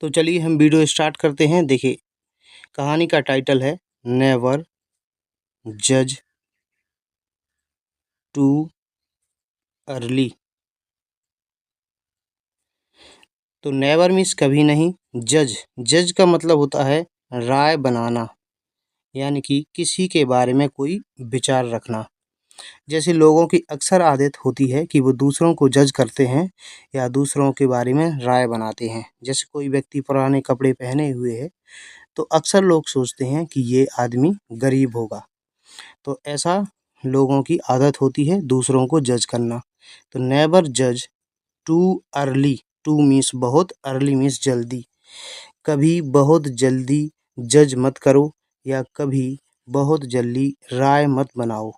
तो चलिए हम वीडियो स्टार्ट करते हैं। देखिए, कहानी का टाइटल है नेवर जज टू अर्ली। तो नेवर मीन्स कभी नहीं, जज जज का मतलब होता है राय बनाना, यानी कि किसी के बारे में कोई विचार रखना। जैसे लोगों की अक्सर आदत होती है कि वो दूसरों को जज करते हैं या दूसरों के बारे में राय बनाते हैं। जैसे कोई व्यक्ति पुराने कपड़े पहने हुए है तो अक्सर लोग सोचते हैं कि ये आदमी गरीब होगा। तो ऐसा लोगों की आदत होती है दूसरों को जज करना। तो नेवर जज टू अर्ली। टू मीन्स बहुत, अर्ली मीन्स जल्दी। कभी बहुत जल्दी जज मत करो या कभी बहुत जल्दी राय मत बनाओ।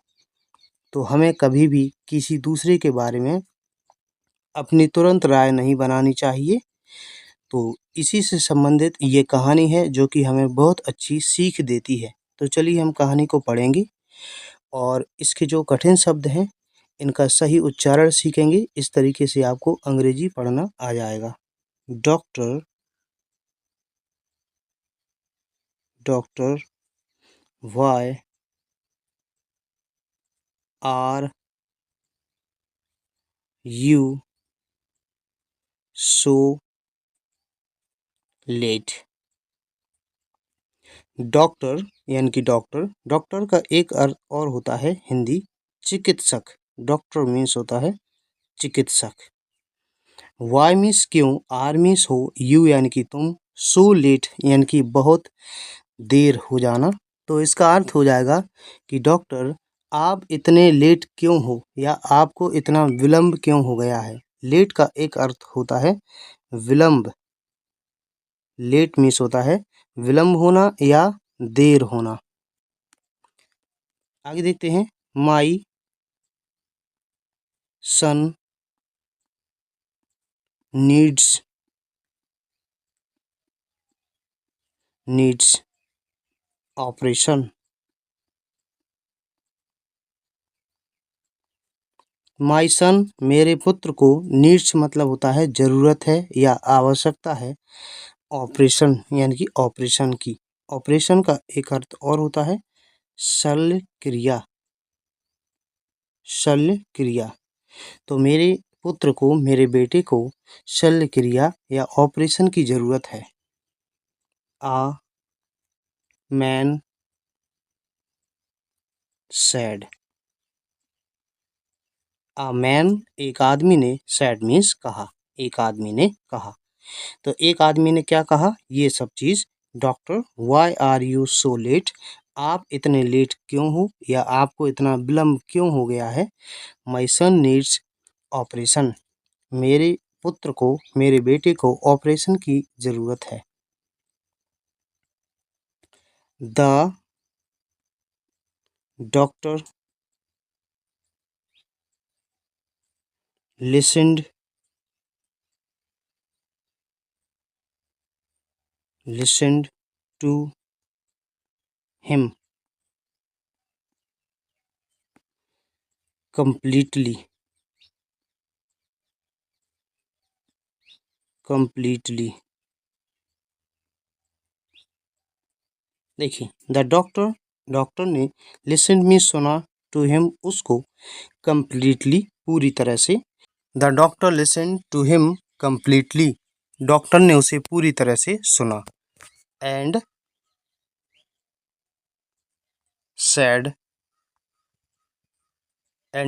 तो हमें कभी भी किसी दूसरे के बारे में अपनी तुरंत राय नहीं बनानी चाहिए। तो इसी से संबंधित ये कहानी है जो कि हमें बहुत अच्छी सीख देती है। तो चलिए हम कहानी को पढ़ेंगे और इसके जो कठिन शब्द हैं इनका सही उच्चारण सीखेंगे। इस तरीके से आपको अंग्रेजी पढ़ना आ जाएगा। Doctor, doctor, why are you so late. Doctor यानी कि डॉक्टर, डॉक्टर का एक अर्थ और होता है हिंदी चिकित्सक। डॉक्टर मीन्स होता है चिकित्सक। वाई मीन्स क्यों, आर मीन्स हो, यू यानी कि तुम, सो लेट यानी कि बहुत देर हो जाना। तो इसका अर्थ हो जाएगा कि डॉक्टर आप इतने लेट क्यों हो या आपको इतना विलंब क्यों हो गया है। लेट का एक अर्थ होता है विलंब। लेट मीन्स होता है विलंब होना या देर होना। आगे देखते हैं। माई सन नीड्स ऑपरेशन। माई सन मेरे पुत्र को, नीड्स मतलब होता है जरूरत है या आवश्यकता है, ऑपरेशन यानी कि ऑपरेशन की। ऑपरेशन का एक अर्थ और होता है शल्य क्रिया। शल्य क्रिया। तो मेरे पुत्र को, मेरे बेटे को शल्य क्रिया या ऑपरेशन की जरूरत है। आ मैन सैड। आ मैन एक आदमी ने, सैड मीन्स कहा, एक आदमी ने कहा। तो एक आदमी ने क्या कहा, ये सब चीज। Doctor, why are you so late, आप इतने लेट क्यों हो या आपको इतना विलम्ब क्यों हो गया है। माई सन नीड्स ऑपरेशन, मेरे पुत्र को, मेरे बेटे को ऑपरेशन की जरूरत है। The doctor listened to him completely। देखिए, द डॉक्टर, डॉक्टर ने, लिसन में सुना, टू हिम उसको, कंप्लीटली पूरी तरह से। The doctor listen to him completely, doctor ने उसे पूरी तरह से सुना। एंड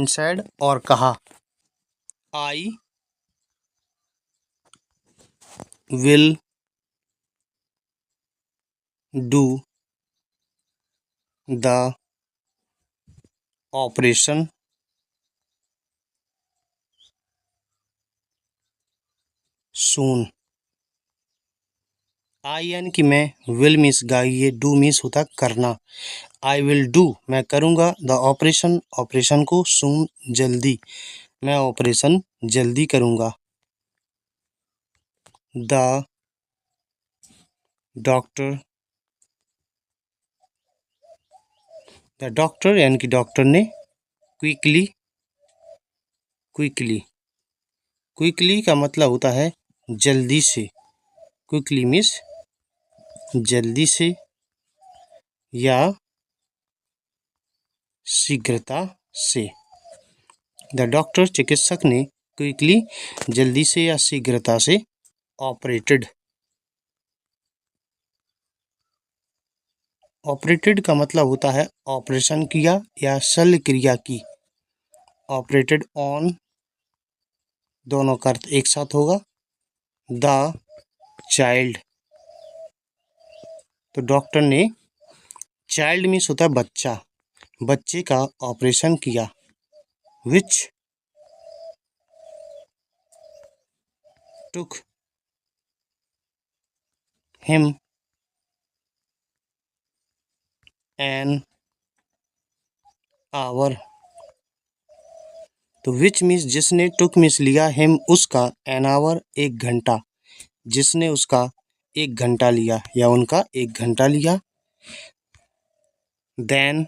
सैड, और कहा, I will do the operation soon. I यानी कि मैं, विल मीन्स गाइए, डू मीन्स होता करना। आई विल डू मैं करूँगा, द ऑपरेशन ऑपरेशन को, सून जल्दी, मैं ऑपरेशन जल्दी करूँगा। द डॉक्टर, द डॉक्टर यानी कि डॉक्टर ने, क्विकली, क्विकली का मतलब होता है जल्दी से। क्विकली मीन्स जल्दी से या शीघ्रता से। द डॉक्टर चिकित्सक ने क्विकली जल्दी से या शीघ्रता से ऑपरेटेड। ऑपरेटेड का मतलब होता है ऑपरेशन किया या शल्य क्रिया की। ऑपरेटेड ऑन दोनों का अर्थ एक साथ होगा। द चाइल्ड, तो डॉक्टर ने, चाइल्ड मीन्स होता है बच्चा, बच्चे का ऑपरेशन किया। विच टुक हिम एन आवर, तो विच मीन्स जिसने, टुक मीन्स लिया, हिम उसका, एन आवर एक घंटा, जिसने उसका एक घंटा लिया या उनका एक घंटा लिया। देन,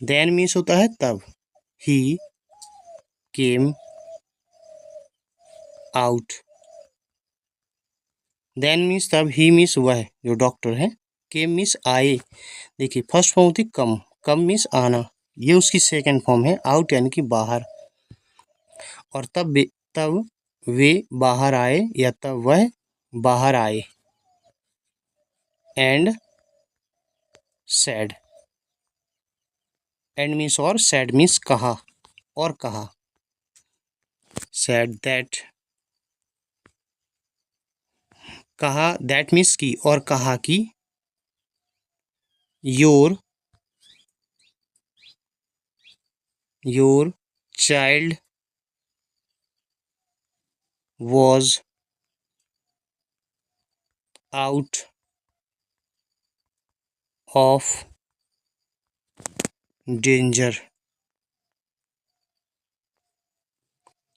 देन मीन्स होता है तब। ही केम आउट, देन मीन्स तब, ही मीन्स वह जो डॉक्टर है, केम मीन्स आए। देखिए फर्स्ट फॉर्म होती कम, कम मीन्स आना, ये उसकी सेकंड फॉर्म है आउट यानी कि बाहर। और तब वे बाहर आए या तब वह बाहर आए। एंड सैड, एंड मीन्स और, सैड मीन्स कहा और कहा। सैड दैट, कहा, दैट मीन्स की और कहा कि, your child was out of danger।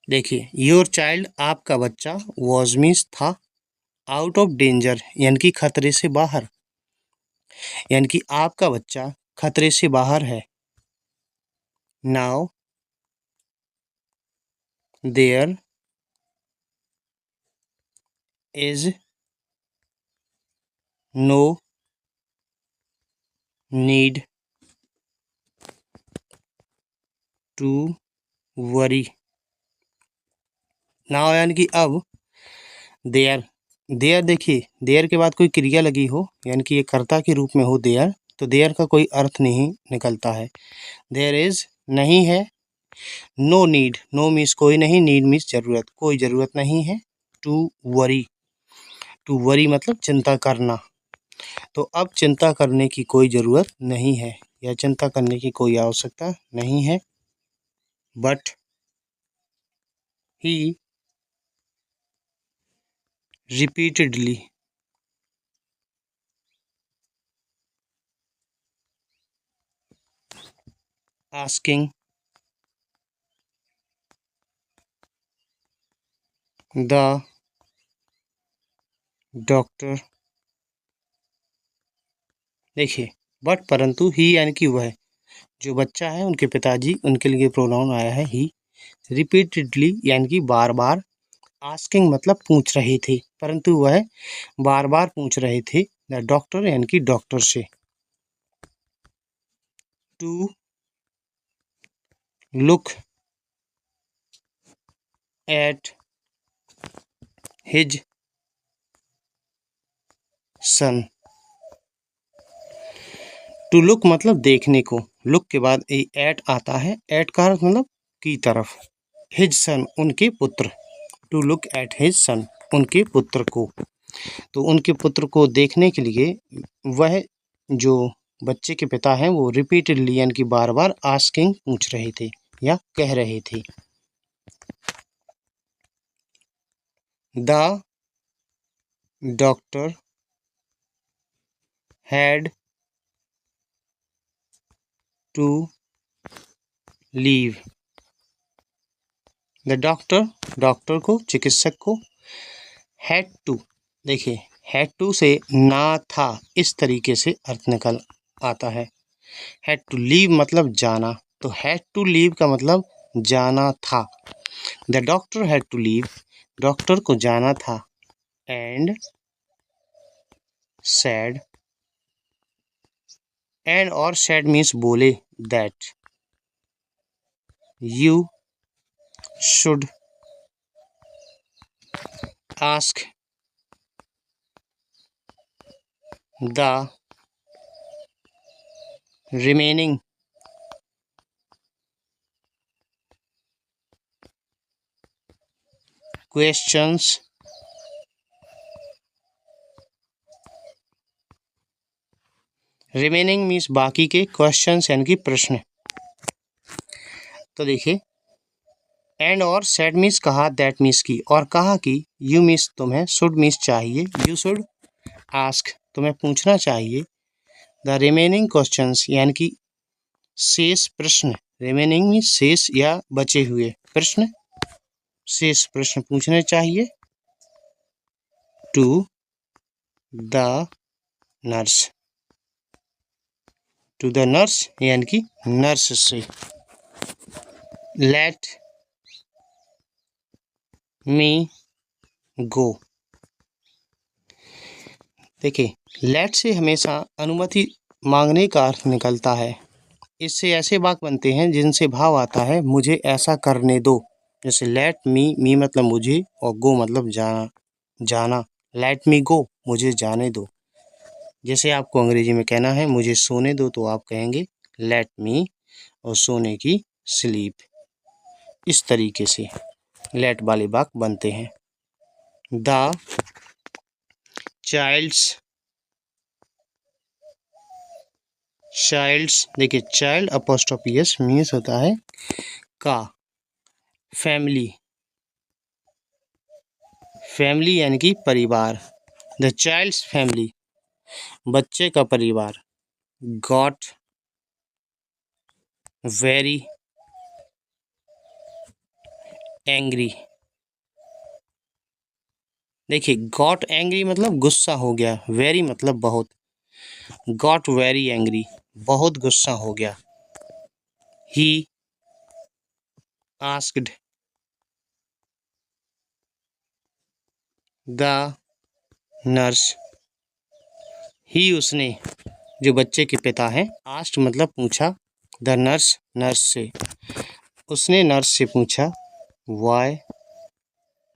देखिए योर चाइल्ड आपका बच्चा, was मीन्स था, आउट ऑफ डेंजर यानी कि खतरे से बाहर, यानी कि आपका बच्चा खतरे से बाहर है। Now there is no need to worry. Now यानी कि अब, देयर, देयर देखिए देयर के बाद कोई क्रिया लगी हो यानी कि ये कर्ता के रूप में हो देयर, तो देयर का कोई अर्थ नहीं निकलता है। देयर इज नहीं है, नो नीड, नो मीन्स कोई नहीं, नीड मीन्स जरूरत, कोई जरूरत नहीं है। टू वरी, टू वरी मतलब चिंता करना, तो अब चिंता करने की कोई ज़रूरत नहीं है या चिंता करने की कोई आवश्यकता नहीं है। But he repeatedly asking the doctor, देखिए बट परंतु ही यानी कि वह जो बच्चा है उनके पिताजी, उनके लिए प्रोनाउन आया है ही। रिपीटेडली यानी कि बार बार, आस्किंग मतलब पूछ रहे थे, परंतु वह बार बार पूछ रहे थे द डॉक्टर यानी कि डॉक्टर से। To look at his son, to look मतलब देखने को, लुक के बाद एट आता है, एट का अर्थ मतलब की तरफ, हिज सन उनके पुत्र, to look at his son उनके पुत्र को, तो उनके पुत्र को देखने के लिए वह जो बच्चे के पिता हैं वो रिपीटेडली यानी कि बार बार आस्किंग पूछ रहे थे या कह रहे थे। The doctor had to leave, the doctor, doctor को, चिकित्सक को, हैड टू, देखिए हैड टू से ना था इस तरीके से अर्थ निकल आता है। हैड टू लीव मतलब जाना, तो हैड टू लीव का मतलब जाना था। The doctor had to leave, doctor को जाना था। and said, and or said means बोले, that you should ask the remaining questions remaining means बाकी के क्वेश्चंस यानी कि प्रश्न। तो देखिए एंड और सेड मीन्स कहा, दैट मीन्स की, और कहा कि यू मीन्स तुम्हें, शुड मीन्स चाहिए, यू शुड आस्क तुम्हें पूछना चाहिए, द रिमेनिंग क्वेश्चंस यानी कि शेष प्रश्न, रिमेनिंग मीन्स शेष या बचे हुए प्रश्न, शेष प्रश्न पूछने चाहिए, to the nurse, to the nurse यानी कि नर्स से, लेट मी गो। देखिए लेट से हमेशा अनुमति मांगने का अर्थ निकलता है, इससे ऐसे वाक्य बनते हैं जिनसे भाव आता है मुझे ऐसा करने दो, जैसे लेट मी मतलब मुझे और गो मतलब जाना, लेट मी गो मुझे जाने दो। जैसे आपको अंग्रेजी में कहना है मुझे सोने दो तो आप कहेंगे लेट मी, और सोने की स्लीप। इस तरीके से लेट वाले वाक्य बनते हैं। द चाइल्ड्स देखिए चाइल्ड अपोस्ट्रोफी एस मीन्स होता है का, फैमिली यानी कि परिवार, द चाइल्ड्स फैमिली बच्चे का परिवार, गॉट वेरी एंग्री। देखिए गॉट एंग्री मतलब गुस्सा हो गया, वेरी मतलब बहुत, गॉट वेरी एंग्री बहुत गुस्सा हो गया, ही आस्क्ड द नर्स, ही उसने, जो बच्चे के पिता हैं, आस्ट मतलब पूछा, द नर्स नर्स से, उसने नर्स से पूछा, वाई,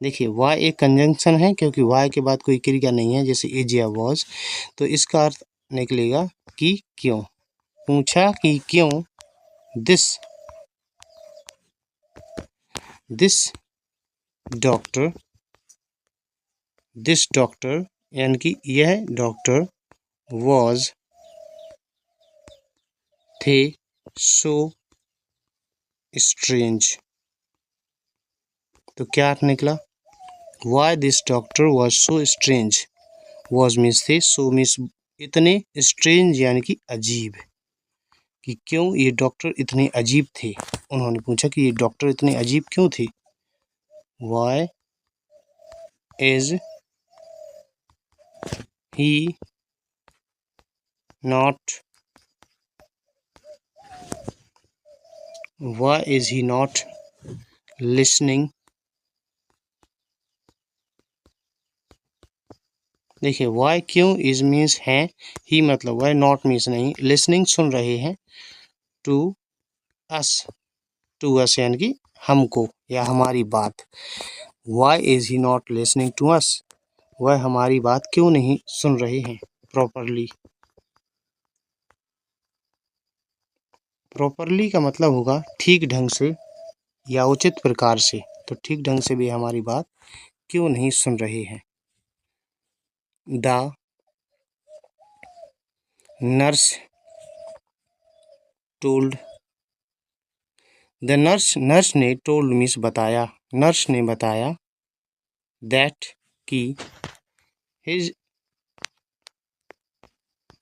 देखिए वाई एक कंजंक्शन है क्योंकि वाई के बाद कोई क्रिया नहीं है, जैसे इज या वॉज, तो इसका अर्थ निकलेगा कि क्यों, पूछा कि क्यों, दिस डॉक्टर यानी कि यह डॉक्टर वॉज थे सो स्ट्रेंज, तो क्या अर्थ निकला, why this doctor was so strange, was means थे, सो मीन्स इतने, स्ट्रेंज यानी कि अजीब, कि क्यों ये डॉक्टर इतने अजीब थे, उन्होंने पूछा कि ये डॉक्टर इतने अजीब क्यों थे, why is he not, why is he not listening, देखिए वाई क्यों, इज मीन्स है, ही मतलब वाई, नॉट मीन्स नहीं, लिसनिंग सुन रहे हैं, टू अस यानी कि हमको या हमारी बात, why is he not listening to us, वह हमारी बात क्यों नहीं सुन रहे हैं प्रॉपरली, प्रॉपरली का मतलब होगा ठीक ढंग से या उचित प्रकार से, तो ठीक ढंग से भी हमारी बात क्यों नहीं सुन रहे हैं। The nurse told, the nurse ने, टोल्ड मीन्स बताया, नर्स ने बताया, दैट कि हिज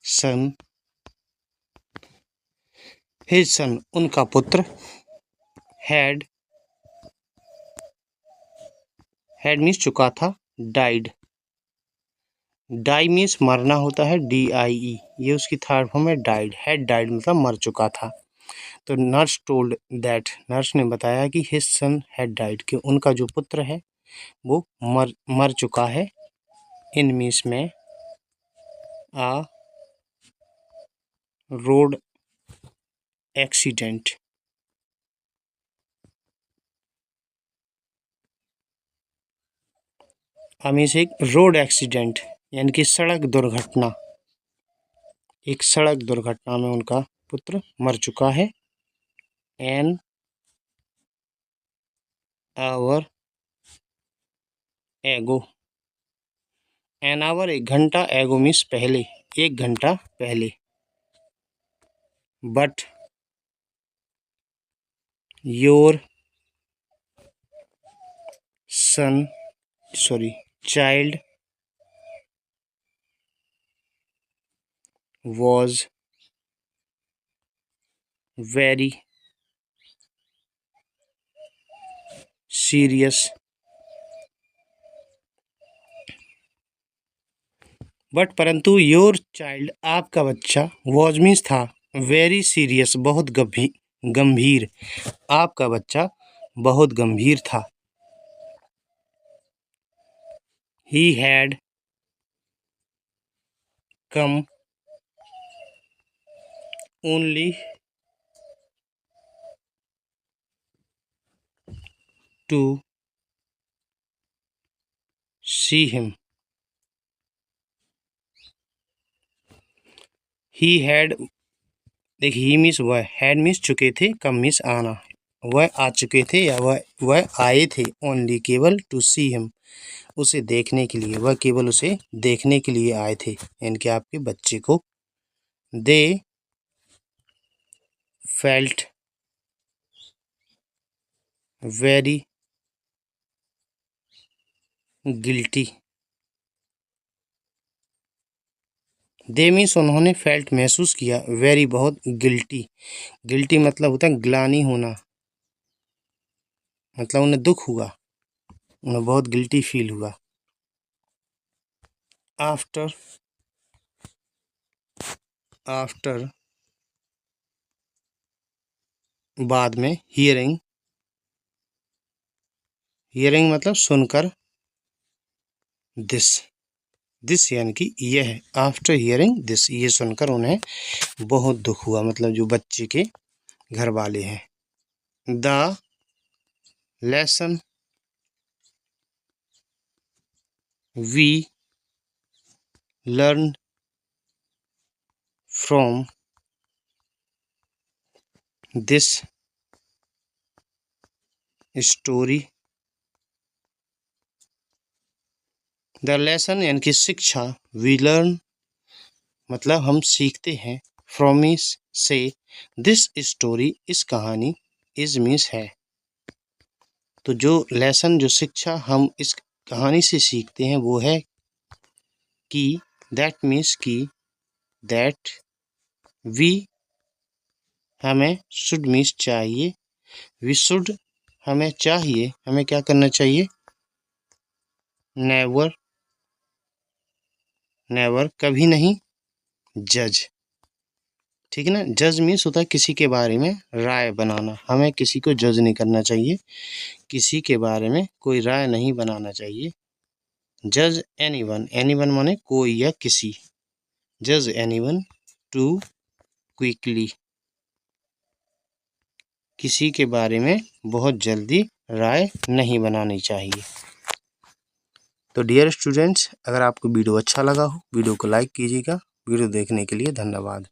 सन उनका पुत्र, हैड मीन्स चुका था, डाइड मीन्स मरना होता है, DIE, ये उसकी थर्ड फॉर्म है, डाइड, हैड डाइड मतलब मर चुका था, तो नर्स टोल्ड दैट, नर्स ने बताया कि हिज सन हैड डाइड, कि उनका जो पुत्र है वो मर चुका है, इन मीन्स में आ रोड एक्सीडेंट। मीन्स एक रोड एक्सीडेंट यानी कि सड़क दुर्घटना। एक सड़क दुर्घटना में उनका पुत्र मर चुका है। An hour ago. An hour एक घंटा, एगो मीन्स पहले, एक घंटा पहले। But your child was very serious but परंतु योर चाइल्ड आपका बच्चा वॉज मीन्स था, वेरी सीरियस बहुत गंभीर, आपका बच्चा बहुत गंभीर था। He had come only to see him. He had, देखिए ही मीन्स वह, हैड मीन्स चुके थे, कम मीन्स आना, वह आ चुके थे या वह आए थे, ओनली केवल, टू सी हिम उसे देखने के लिए, वह केवल उसे देखने के लिए आए थे, यानी कि आपके बच्चे को। They felt very guilty. They means उन्होंने फेल्ट महसूस किया, वेरी बहुत, गिल्टी, गिल्टी मतलब होता है ग्लानि होना, मतलब उन्हें दुख हुआ, उन्हें बहुत गिल्टी फील हुआ। आफ्टर बाद में, हियरिंग मतलब सुनकर, दिस यानी कि यह, आफ्टर हियरिंग दिस, ये सुनकर उन्हें बहुत दुख हुआ, मतलब जो बच्चे के घर वाले हैं। The lesson we learn from this story. The lesson यानी कि शिक्षा, वी लर्न मतलब हम सीखते हैं, फ्रॉम से, दिस स्टोरी इस कहानी, इज मीन्स है, तो जो लेसन जो शिक्षा हम इस कहानी से सीखते हैं वो है कि, दैट मीन्स कि, दैट वी हमें, शुड मीन्स चाहिए, वी शुड हमें चाहिए, हमें क्या करना चाहिए, नेवर कभी नहीं, जज, ठीक है ना। जज मीन्स होता है किसी के बारे में राय बनाना, हमें किसी को जज नहीं करना चाहिए, किसी के बारे में कोई राय नहीं बनाना चाहिए। जज एनीवन माने कोई या किसी, जज एनीवन टू क्विकली, किसी के बारे में बहुत जल्दी राय नहीं बनानी चाहिए। तो डियर स्टूडेंट्स, अगर आपको वीडियो अच्छा लगा हो, वीडियो को लाइक कीजिएगा। वीडियो देखने के लिए धन्यवाद।